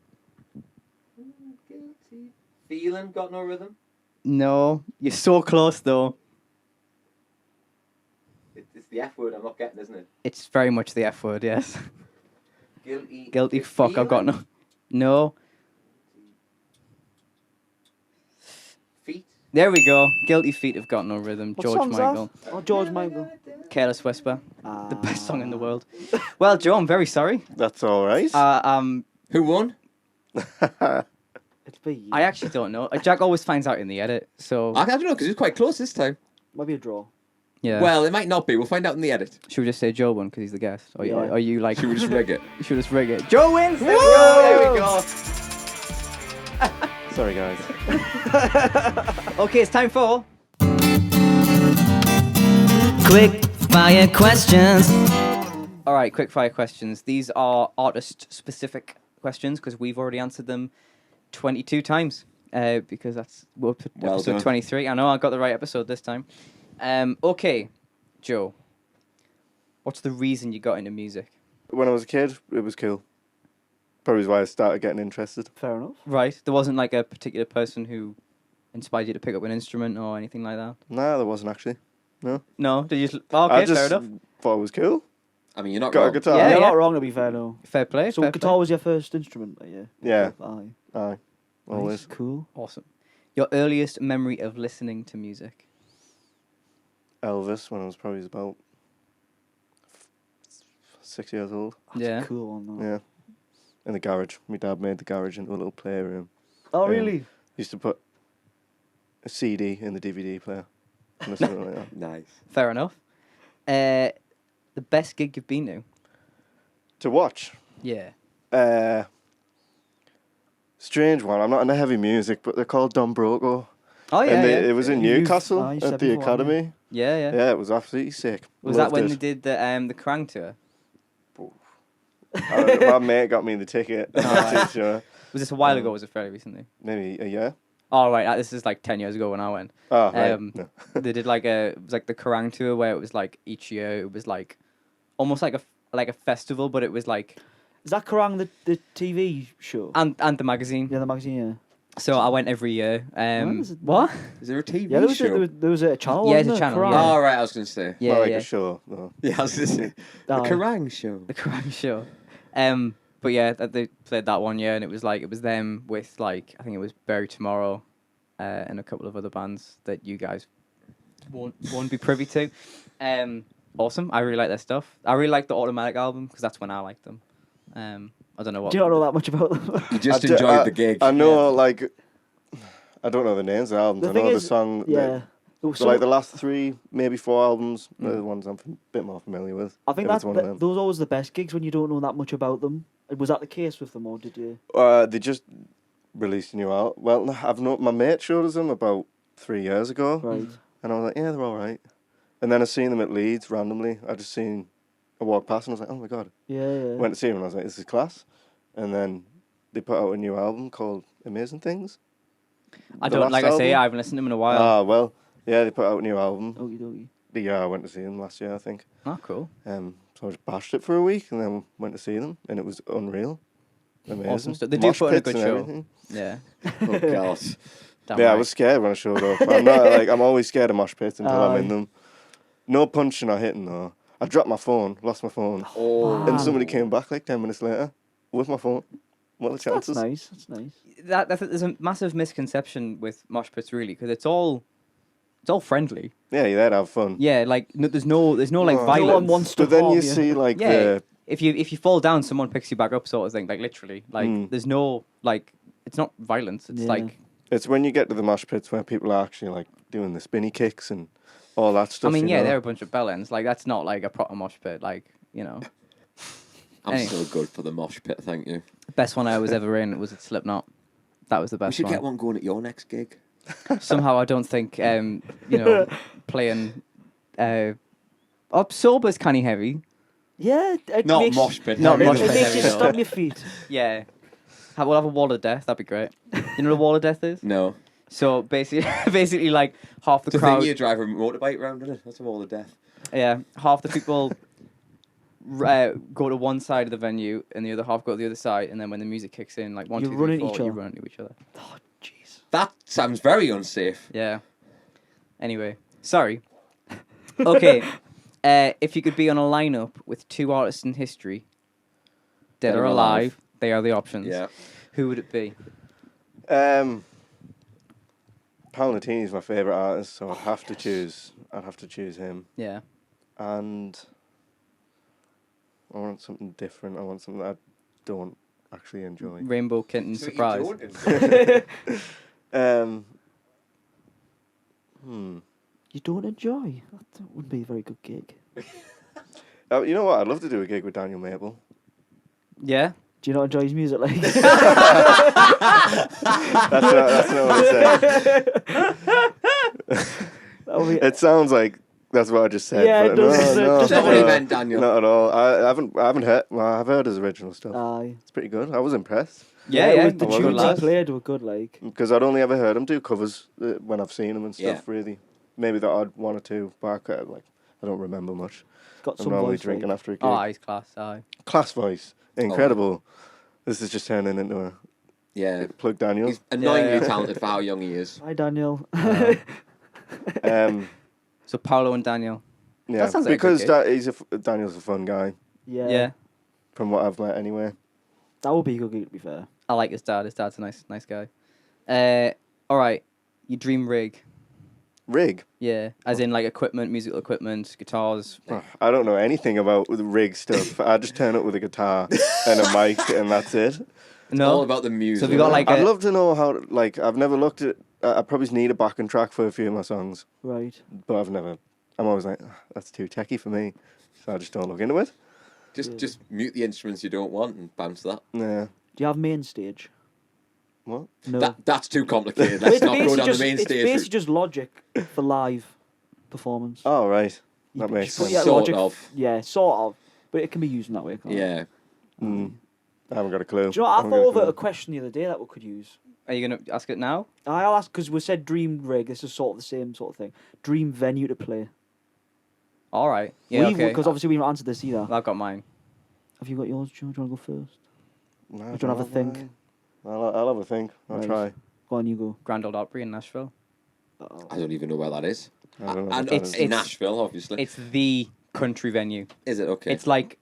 Guilty, feeling got no rhythm. No, you're so close though. It's the F word I'm not getting, isn't it? It's very much the F word. Yes. Guilty. Guilty. Fuck. I've got no. No. Feet. There we go. Guilty feet have got no rhythm. What George song's Michael. that? Oh, George Michael. Careless Whisper. The best song in the world. Well, Joe, I'm very sorry. That's all right. Who won? It's be I actually don't know. Jack always finds out in the edit, so I don't know because it was quite close this time. Might be a draw. yeah. Well, it might not be. We'll find out in the edit. Should we just say Joe won because he's the guest? Or Yeah. are you like? Should we just rig it? Should we just rig it? Joe wins. There we go. There we go. Sorry, guys. Okay, it's time for. Quick fire questions. All right, quick fire questions. These are artist specific questions because we've already answered them 22 times. Because we're up to Well episode done. 23. I know I got the right episode this time. Okay, Joe. What's the reason you got into music? When I was a kid, it was cool. Probably why I started getting interested. Fair enough. Right. There wasn't like a particular person who inspired you to pick up an instrument or anything like that? Nah, there wasn't actually. No. No? Did you just... Oh, okay, I just fair enough. thought it was cool. I mean, you're not Got a wrong. guitar. Yeah, You're yeah. not wrong to be fair, no. Fair play. So fair guitar play. was your first instrument, yeah? Yeah. Aye. Aye. Always. Nice, cool. Awesome. Your earliest memory of listening to music? Elvis when I was probably about 6 years old. Yeah. Cool one, though. Yeah. In the garage. My dad made the garage into a little playroom. Oh, Yeah. really? Used to put a CD in the DVD player. And something like that. Nice. Fair enough. The best gig you've been to? To watch. Yeah. Strange one. I'm not into heavy music, but they're called Don Broco. Oh, yeah, and yeah. it was in You've- Newcastle you at said the before, haven't you? Academy. Yeah, yeah. Yeah, it was absolutely sick. Was that Loved when it. they did the Kerrang tour? I don't know, my mate got me the ticket. Alright. Sure. Was this a while ago or was it fairly recently? Maybe a year. Oh, right. This is like 10 years ago when I went. Oh, right. No. They did it was like the Kerrang tour where it was like each year it was like almost like a festival, but it was like Is that Kerrang the TV show? and the magazine. Yeah, the magazine, yeah. So I went every year. is it- What? Is there a TV Yeah, show? there was a channel, Yeah, wasn't it's a there? channel, Kerrang? yeah. Oh, right, I was going to say. Yeah, Not like yeah. a show, though. Yeah, I was going to say. The Aye. Kerrang show. The Kerrang show. But yeah, they played that one year, and it was them with I think it was Bury Tomorrow, and a couple of other bands that you guys won't be privy to. Awesome. I really like their stuff. I really like the Automatic album because that's when I liked them. I don't know what. Do you not know that much about them? You just I d- enjoyed the gig. I know, I don't know the names of the albums. The I thing know the is- song. yeah. So, the last 3, maybe 4 albums, are the ones I'm a bit more familiar with. I think if it's one of them. those are always the best gigs when you don't know that much about them. Was that the case with them, or did you? They just released a new album. Well, my mate showed us them about 3 years ago. Right. And I was like, yeah, they're all right. And then I seen them at Leeds randomly. I just seen a walked past and I was like, oh my god. Yeah. Went to see him and I was like, this is class. And then they put out a new album called Amazing Things. I The don't, last like I say, album? I haven't listened to them in a while. Ah, well, yeah, they put out a new album. Okie dokie. The year I went to see them last year, I think. Oh, cool. So I just bashed it for a week and then went to see them, and it was unreal. Amazing. Awesome stuff. They do Mosh put on a pits good and show. everything. Yeah. Oh god. Damn Yeah, I right. was scared when I showed up. I'm not like I'm always scared of mosh pits until I'm in Aye. them. No punching or hitting though. I dropped my phone, lost my phone, Oh. and somebody came back like 10 minutes later with my phone. What are the That's chances? nice. That's nice. There's a massive misconception with mosh pits, really, because it's all friendly. Yeah, you're there to have fun. Yeah, like there's no like No. No one violence. wants to But then harm you see like Yeah, the if you fall down, someone picks you back up, sort of thing. Like literally, like Mm. there's no like it's not violence. It's Yeah. like it's when you get to the mosh pits where people are actually like doing the spinny kicks and all that I stuff. mean, you yeah, know? they're a bunch of bellends. Like that's not like a proper mosh pit. Like I'm Anyway. still good for the mosh pit, thank you. best one I was ever in was at Slipknot. That was the We best should one. get one going at your next gig. Somehow I don't think playing sober's kind of heavy. Yeah. It Not makes, mosh pit. Not It mosh makes, pit it makes you heavy, no. stamp your feet. Yeah. We'll have a wall of death. That'd be great. You know what a wall of death is? No. So basically, like half the It's a crowd. thing you drive a motorbike round, isn't it? That's a wall of death. Yeah, half the people go to one side of the venue, and the other half go to the other side. And then when the music kicks in, like 1, You 2, run 3, into 4, each you other. run into each other. Oh, jeez. That sounds very unsafe. Yeah. Anyway, sorry. Okay, if you could be on a lineup with 2 artists in history, dead or alive, they are the options. Yeah. Who would it be? Paul Nutini's my favourite artist, so I'd have to choose him. Yeah. And I want something different. I want something that I don't actually enjoy. Rainbow Kitten So you surprise. don't enjoy it. You don't enjoy? That would be a very good gig. You know what? I'd love to do a gig with Daniel Maple. Yeah. Do you not enjoy his music? Like, That's not what I said. that would be, It sounds like that's what I just said. Yeah, but it does, no, doesn't it? no, Just That's not what he no, meant, Daniel. not at all. I haven't heard. Well, I've heard his original stuff. aye. It's pretty good. I was impressed Yeah, it yeah. was- the I wasn't tunes he last. played were good. Like, because I'd only ever heard him do covers when I've seen him and stuff. Yeah. Really, maybe the odd one or two, but I don't remember much. got I'm some normally voice. drinking Like. after a gig. Oh, he's class. Aye. Class voice, incredible. This is just turning into a Yeah. plug Daniel. He's annoyingly Yeah. talented for how young he is. Hi, Daniel. So Paolo and Daniel. Yeah, sounds like a because good Daniel's a fun guy, yeah. Yeah. from what I've met anyway. That would be a good gig, to be fair. I like his dad. His dad's a nice guy. All right. Your dream rig. Rig. Yeah. As in like equipment, musical equipment, guitars. I don't know anything about the rig stuff. I just turn up with a guitar and a mic, and that's it. All No. about the music. So have you got like I'd a, love to know how. Like, I've never looked at. I probably need a backing track for a few of my songs, Right. but I've never. I'm always like, "Ah, that's too techie for me, so I just don't look into it. Just mute the instruments you don't want and bounce that. Yeah. Do you have main stage? What? No. That's too complicated. But Let's not go basically down the just- main it's stage. basically route. just Logic for live performance. Oh right, You that just makes put sense. your Sort Logic- of. Yeah, sort of. But it can be used in that way, can't it? Yeah. I haven't got a clue. Do you know what? I haven't got thought of clue. a question the other day that we could use. are you going to ask it now? I'll ask, because we said dream rig. This is sort of the same sort of thing. Dream venue to play. All right. Yeah, okay. Because obviously we haven't answered this either. I've got mine. Have you got yours, Joe? Do you want to go first? No, Or do you want to have a think? mine. I'll have a think. I'll Right. try. Go on, you go. Grand Old Opry in Nashville. I don't even know where that is. I don't know And what that it's is. in Nashville, obviously. It's the country venue. Is it? Okay. It's like,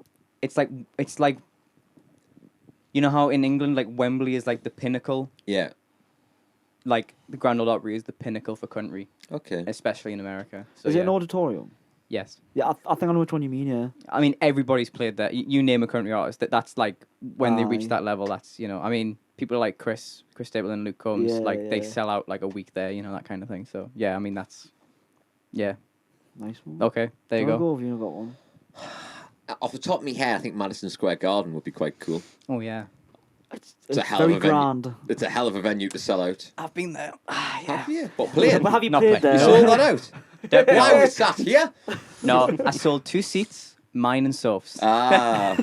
you know how in England, like Wembley is like the pinnacle. Yeah. Like the Grand Old Opry is the pinnacle for country, Okay. especially in America. So Is yeah. it an auditorium? Yes. Yeah, I think I know which one you mean, yeah. I mean, everybody's played that. You name a country artist, that's like when they reach Aye. that level. That's I mean, people like Chris Stapleton, Luke Combs, Yeah, like they yeah. sell out like a week there, that kind of thing. So yeah, I mean yeah. Nice one. Okay, there you Do you go. wanna Have you not got one? Off the top of my head, I think Madison Square Garden would be quite cool. Oh yeah, It's a hell very of a venue. grand. It's a hell of a venue to sell out. I've been there. Have you? But playing. But have you Not played playing. You there? sold that out. Why are we sat here? No, I sold 2 seats Mine and Soph's. Ah.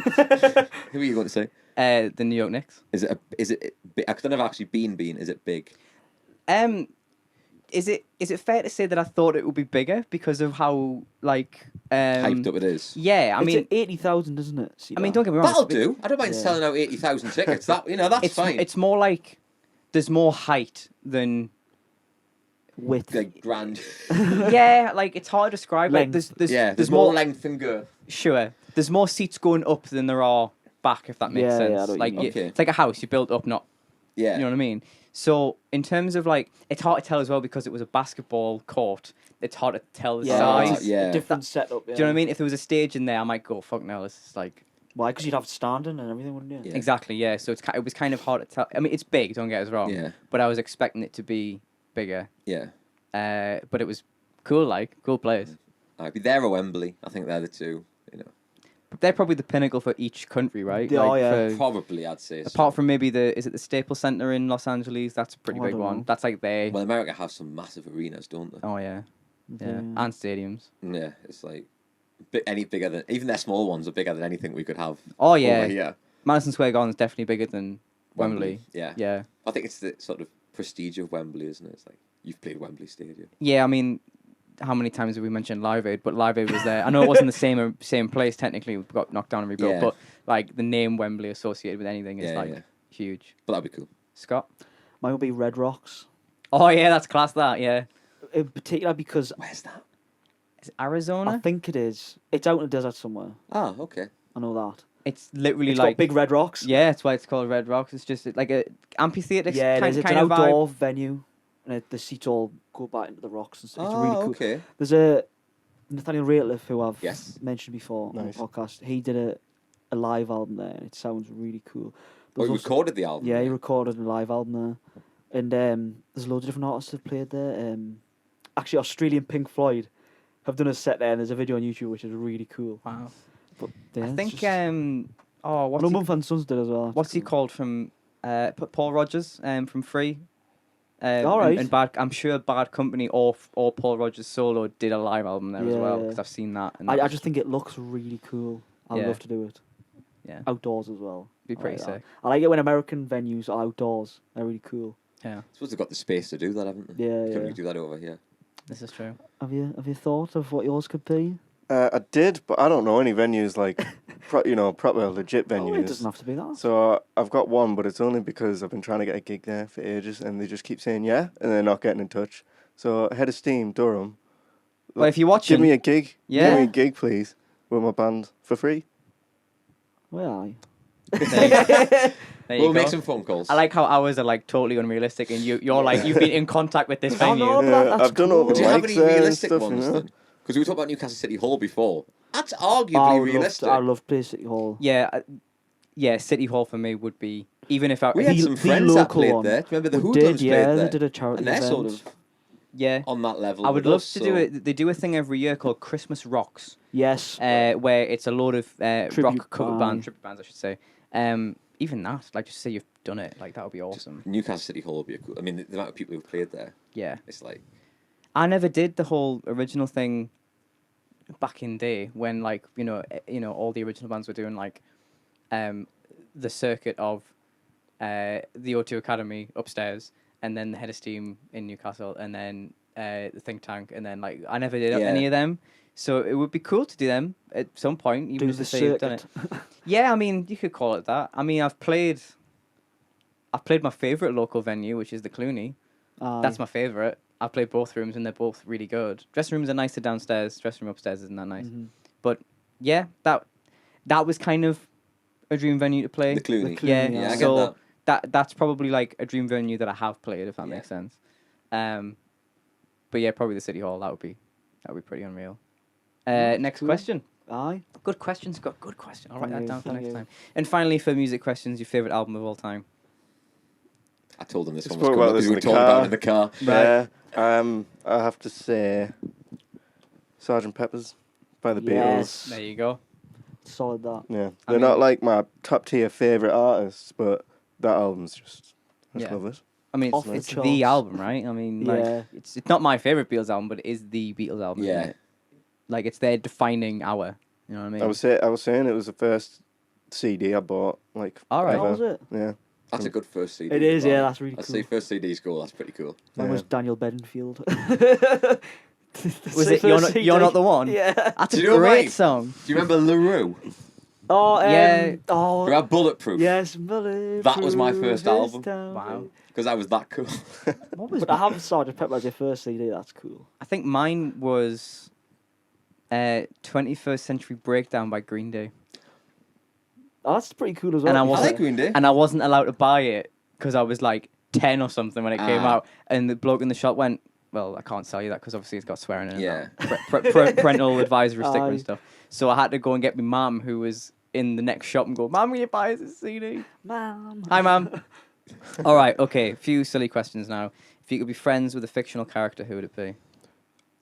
Who are you going to say? The New York Knicks. Is it big? Because I've never actually been. Is it big? Is it fair to say that I thought it would be bigger because of how Hyped up it is. Yeah, I It's mean, at 80,000, isn't it? See I mean, that? don't get me wrong. That'll it's- do. I don't mind Yeah. selling out 80,000 tickets. That's It's fine. it's more like there's more height than Width. Like grand. yeah, like it's hard to describe. Like Length. there's more length and girth. Sure, there's more seats going up than there are back, if that makes Yeah, sense. I know what you Like mean. Okay. it's like a house you build up, not Yeah. you know what I mean. So in terms of like, it's hard to tell as well because it was a basketball court. It's hard to tell the Yeah, size. it's yeah. a different setup. Yeah. Do you know what I mean? If there was a stage in there, I might go, fuck no, this is like Why? Because you'd have standing and everything, wouldn't you? Yeah. exactly yeah. So it was kind of hard to tell. I mean, it's big. Don't get us wrong. Yeah. But I was expecting it to be bigger. Yeah. But it was cool place. I'd be there or Wembley. I think they're the two. You know, But they're probably the pinnacle for each country, right? They are, yeah. for- probably I'd say. So. apart from maybe is it the Staples Center in Los Angeles? That's a pretty Oh, I big don't one. know. That's like they. Well, America has some massive arenas, don't they? Oh yeah, yeah, Yeah. and stadiums. Yeah, it's like any bigger than even their small ones are bigger than anything we could have. Oh yeah, over here. Madison Square Garden is definitely bigger than Wembley. Yeah. Yeah, I think it's the sort of prestige of Wembley, isn't it? It's like you've played Wembley Stadium. yeah. I mean, how many times have we mentioned Live Aid? But Live Aid was there. I know it wasn't the same place technically. We got knocked down and rebuilt, Yeah. but like the name Wembley associated with anything is Yeah, like yeah. huge. But that'd be cool. Scott. Mine would be Red Rocks. Oh yeah, that's class. That yeah. In particular because Where's that? Is it I Arizona? think it is. It's out in the desert somewhere. Ah, okay. I know that. It's literally It's like got big red rocks. yeah, that's why it's called Red Rocks. It's just like a amphitheater. Yeah, it kind, is. It's kind an of vibe. outdoor venue. And the seats all go back into the rocks and stuff. It's really cool. Okay. There's a Nathaniel Rateliff, who I've Yes. mentioned before Nice. on the podcast. He did a live album there, and it sounds really cool. Oh, There's you also- recorded the album. Yeah, he recorded a live album there, and there's loads of different artists that played there. Actually, Australian Pink Floyd have done a set there, and there's a video on YouTube which is really cool. Wow. But yeah, I it's think just- oh I know Mumford and Sons did as well. what's he called from Paul Rogers from Free. All right. And Bad, I'm sure Bad Company or Paul Rogers solo did a live album there as well Yeah. because I've seen that. And I that was just think it looks really cool. I'd Yeah. love to do it yeah, outdoors as well. be I pretty like that. sick. I like it when American venues are outdoors. They're really cool. Yeah, I suppose they've got the space to do that, haven't they? Yeah, Can't yeah. really do that over here. this is true. Have you thought of what yours could be? I did, but I don't know any venues like, proper legit Oh, venues. it doesn't have to be that. So I've got one, but it's only because I've been trying to get a gig there for ages, and they just keep saying yeah, and they're not getting in touch. So Head of Steam, Durham. Well, if you're watching, Give me a gig. Yeah. Give me a gig, please, with my band for free. Where are you? there you We'll go. make some phone calls. I like how ours are like totally unrealistic, and you're like you've been in contact with this Oh, venue. no. that's I've done cool. open Do you have mics any there and realistic stuff, ones you know? then? Because we were talking about Newcastle City Hall before. That's I arguably would realistic. love to play City Hall. Yeah, City Hall for me would be even if I We had The- some the friends that local played one. there. Do you remember the We Hoodlums did, yeah, played they there? did a charity And they're sort event. of yeah. on that level. I would with love us, to so- do it. They do a thing every year called Christmas Rocks, Yes. where it's a load of Tribute rock cover band. tribute bands, I should say. Even that, like, just say you've done it, like that would be awesome. Newcastle City Hall would be a cool. I mean, the amount of people who've played there, Yeah, it's like I never did the whole original thing back in day when, like, all the original bands were doing like, the circuit of, the O2 Academy upstairs, and then the Head of Steam in Newcastle, and then the Think Tank, and then like I never did Yeah. any of them. So it would be cool to do them at some point, even Do if the they say you've done it. circuit. Yeah, I mean, you could call it that. I mean, I've played my favourite local venue, which is the Clooney. That's my favourite. I've played both rooms, and they're both really good. Dressing rooms are nicer downstairs. Dressing room upstairs isn't that nice. Mhm. But yeah, that was kind of a dream venue to play. the Clooney. Clooney, Yeah, Yeah, I get so that. that's probably like a dream venue that I have played, if that Yeah. makes sense. But yeah, probably the City Hall. That would be pretty unreal. Next cool. question. Aye. Good question, Scott. Good question. I'll write Thank that you, down for thank next you. time. And finally, for music questions, your favorite album of all time. I told them this We one was spoke coming about up this because we in the talked about car. it in the car. Yeah. I have to say, Sgt. Pepper's by the Yes. There you go. Solid that. Beatles. Yeah, I they're mean- not like my top tier favorite artists, but that album's just I just Yeah. love it. I mean, Off it's the the charts. album, right? I mean, like, Yeah. it's not my favorite Beatles album, but it is the Beatles album. isn't Yeah. it? Like, it's their defining hour. You know what I mean? I was saying it was the first CD I bought. Like, All right. ever. How was it? Yeah. That's a good first CD. It is, as well. yeah, that's really I'd cool. say first CD score, that's pretty cool. Mine Yeah. was Daniel Bedingfield. Was it You're Not the One? Yeah. That's Do a you know great mine? song. Do you remember LaRue? Oh, Yeah. Oh, Who had Bulletproof? yes, Bulletproof. That was my first is album. down. Wow. Because I was that cool. What was But I haven't started Pepper as your first CD. That's cool. I think mine was 21st Century Breakdown by Green Day. Oh, that's pretty cool as well. And I to be I wasn't- like Green Day. And I wasn't allowed to buy it because I was like 10 or something when it came Ah. out. And the bloke in the shop went, well, I can't sell you that because obviously it's got swearing in it. Yeah. Parental advisory sticker Aye. and stuff. So I had to go and get my mum, who was in the next shop, and go, Mum, will you buy us a CD? Mom. Hi, Mum. All right, okay. A few silly questions now. If you could be friends with a fictional character, who would it be?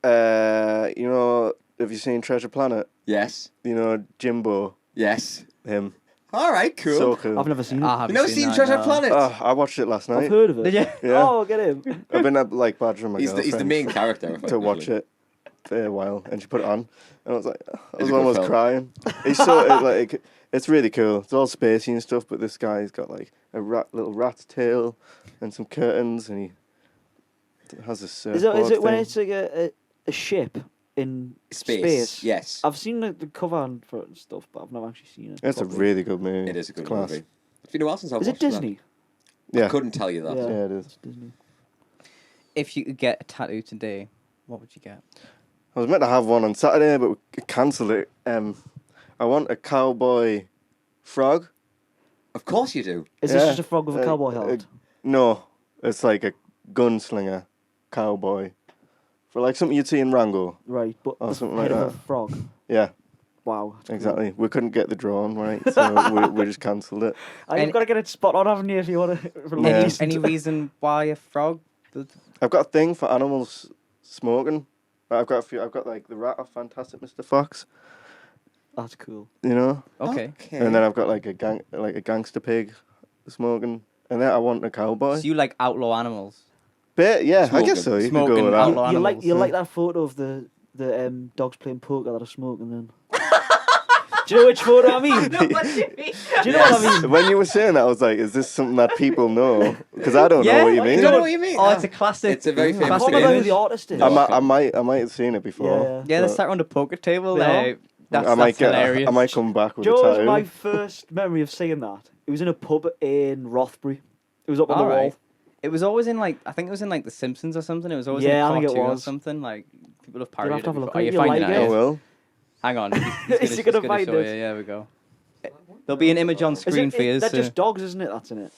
You know, have you seen Treasure Planet? Yes. You know, Jimbo, Yes. him. All right, cool. So cool. I've never seen it. I haven't You've never seen that, Treasure no. Planet? Oh, I watched it last I've night. heard of it. Did you? Yeah. Oh, get him. I've been like badgering my He's the girlfriend main character. to watch it for a while, and she put it on, and I was like, I It's was a good almost film. crying. He's so like, it's really cool. It's all spacey and stuff, but this guy's got like a little rat's tail and some curtains, and he has a Is surfboard it when thing. it's like a ship in Space. Yes. I've seen the cover and for it and stuff, but I've never actually seen it. It's a properly. really good movie. It is a good Class. movie. It's been a while since I've Is it watched that. Disney? Yeah, I couldn't tell you that. Yeah. yeah, it is. It's Disney. If you could get a tattoo today, what would you get? I was meant to have one on Saturday, but we cancelled it. I want a cowboy frog. Of course you do. Is Yeah, this just a frog with a cowboy uh, hat? No, it's like a gunslinger cowboy. For like something you'd see in Rango. Right, but or the something head like of a that. frog. Yeah, Wow. that's cool. exactly. We couldn't get the drone right, so we just cancelled it. You've Any- got to get it spot on, haven't you, if you want to Yeah. Any reason why a frog? I've got a thing for animals smoking. I've got a few. I've got like the rat of Fantastic Mr. Fox, That's cool. you know, Okay. and then I've got like a gangster pig smoking, and then I want a cowboy. So you like outlaw animals? But yeah, I Smoking. guess so. You could Smoking go with outlaw that. You animals. like that photo of the dogs playing poker that are smoking then? Do you know which photo I mean? Do you know what I mean? When you were saying that, I was like, "Is this something that people know?" Because I don't Yeah, know what you I mean. You don't know what you mean? Oh, it's a classic. It's a very I famous can't classic remember who image. the artist is. I might have seen it before. Yeah. Yeah, they but sat around a poker table. They are. That's hilarious. I might come back with Do you a know what tattoo. was my first memory of seeing that? It was in a pub in Rothbury. It was up on All the wall. right. It was always in like I think it was in like The Simpsons or something. It was always in Yeah, a I think it cartoon or was. something. Like people have You'll parodied have to have a it look before. at Are it. you You'll finding like it? it. I out? will. Hang on. Is he He's gonna gonna find show you. it? Yeah, we go. There'll be an image on screen for you. That's so- just dogs, isn't it? That's in it.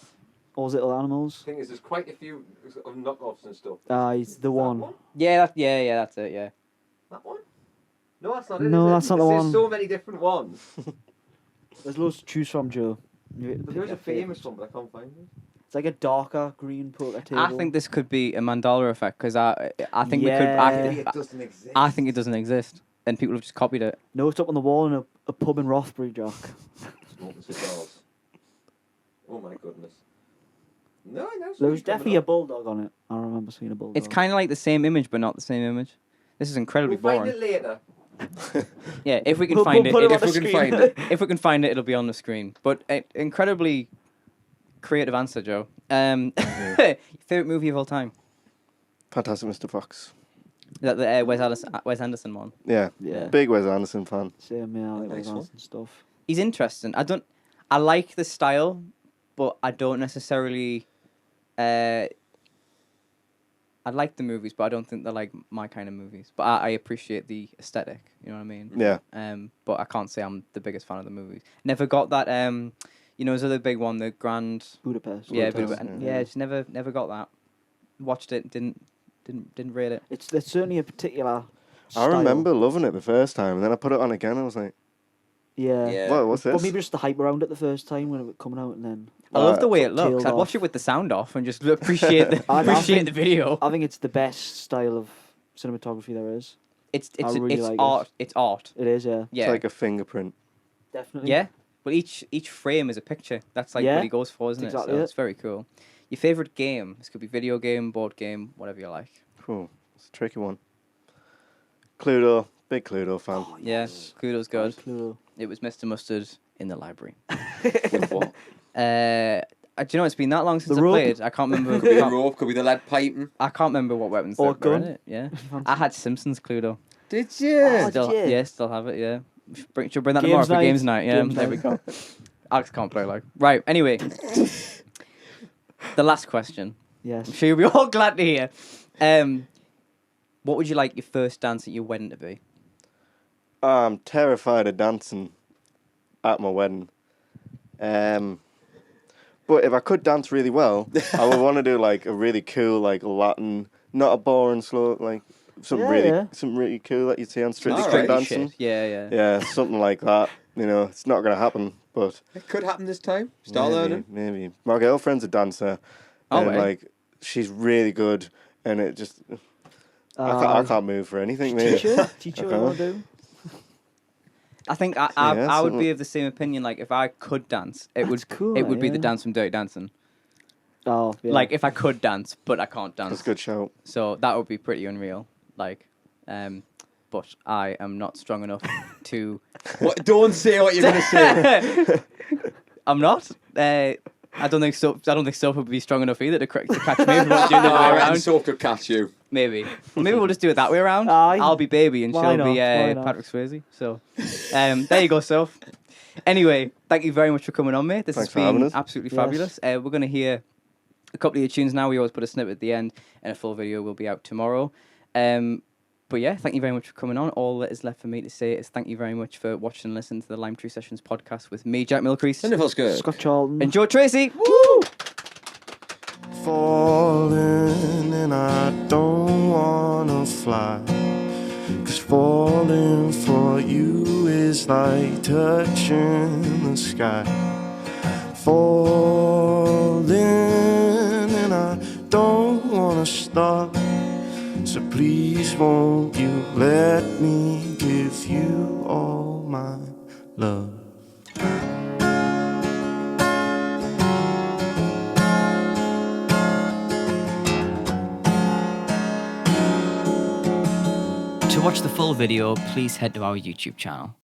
Or is it other animals? thing is, there's quite a few of knockoffs and stuff. It's the one. Yeah, that's it. Yeah. That one? No, that's not it, No, is it? that's not the There's one. so many different ones. There's loads to choose from, Joe. There's a famous one, but I can't find it. It's like a darker green poker table. I think this could be a Mandela effect because I think we could. Yeah. Maybe it doesn't exist. I think it doesn't exist, and people have just copied it. No, it's up on the wall in a pub in Rothbury, Jack. Smoking cigars. Oh my goodness. No, no. There was definitely a bulldog on it. I remember seeing a bulldog. It's kind of like the same image, but not the same image. This is incredibly We'll find boring. it later. Yeah, if we can We'll find put it, it if on we the can screen. find it, if we can find it, it'll be on the screen. But incredibly creative answer, Joe. Favorite movie of all time? Fantastic Mr. Fox. Is that the Wes Anderson one? Yeah. Yeah. Big Wes Anderson fan. Same, yeah, I like Nice those one. and stuff. He's interesting. I like the style, but I don't necessarily. I like the movies, but I don't think they're like my kind of movies. But I appreciate the aesthetic. You know what I mean? Yeah. But I can't say I'm the biggest fan of the movies. Never got that. You know, there's other big one, the Grand. Budapest. Yeah, Budapest, and yeah. just never got that. Watched it, didn't rate it. It's there's certainly a particular. I Style. remember loving it the first time, and then I put it on again, and I was like, Yeah. Yeah. "What? What's Or this?" maybe just the hype around it the first time when it was coming out, and then I love the way it sort of looks. tailed I'd watch off. it with the sound off and just appreciate the I appreciate think- the video. I think it's the best style of cinematography there is. It's I really it's like it. art. It's art. It is, yeah. Yeah. It's like a fingerprint. Definitely. Yeah, but each frame is a picture. That's like Yeah, what he goes for, isn't exactly it? So it. it's very cool. Your favorite game? This could be video game, board game, whatever you like. Oh, it's a tricky one. Cluedo, Big Cluedo fan. Yeah, Cluedo's good. Cluedo. It was Mr. Mustard in the library. With what? Do you know it's been that long since The I rope? played? I can't remember. Could be the rope, could be the lead piping. I can't remember what weapons Or were in gun. it. Yeah, I had Simpsons Cluedo. Did you? Oh, Still, did you? yeah, still have it. Yeah, should bring that Games tomorrow for night. games night. Yeah, Games there we night. go. Alex can't play like right. Anyway, the last question. I'm Yes. sure you'll be all glad to hear. What would you like your first dance at your wedding to be? I'm terrified of dancing at my wedding. But if I could dance really well, I would want to do like a really cool, like Latin, not a boring slow, like something really cool that you see on Strictly All String right. Dancing. Shit. Yeah. Yeah, something like that. You know, it's not going to happen, but It could happen this time. Start learning. maybe. My girlfriend's a dancer, Oh, and right. like she's really good, and it just I can't move for anything, mate. Teacher, what you want to do? I think I Yeah, would be something- of the same opinion. Like if I could dance, it That's would cool, it would be the yeah. dance from Dirty Dancing. Oh, yeah. Like if I could dance, but I can't dance. That's a good shout. So that would be pretty unreal. Like, but I am not strong enough to. What? Don't say what you're going to say. I'm not. I don't think so. I don't think Soap would be strong enough either to catch me if we want to do it the No, other I way reckon around. Soap could catch you. Maybe. Or maybe we'll just do it that way around. Aye. I'll be Baby and Why she'll not? be Why not? Patrick Swayze. So, there you go, Soph. Anyway, thank you very much for coming on, mate. This Thanks has for having been us. absolutely Yes. fabulous. We're going to hear a couple of your tunes now. We always put a snippet at the end, and a full video will be out tomorrow. But yeah, thank you very much for coming on. All that is left for me to say is thank you very much for watching and listening to the Lime Tree Sessions podcast with me, Jack Milcrease, Isn't it feels good? Scott Charlton. and Joe Treacy. Woo! Falling and I don't wanna fly, 'cause falling for you is like touching the sky. Falling and I don't wanna stop, so please won't you let me give you all my love. To watch the full video, please head to our YouTube channel.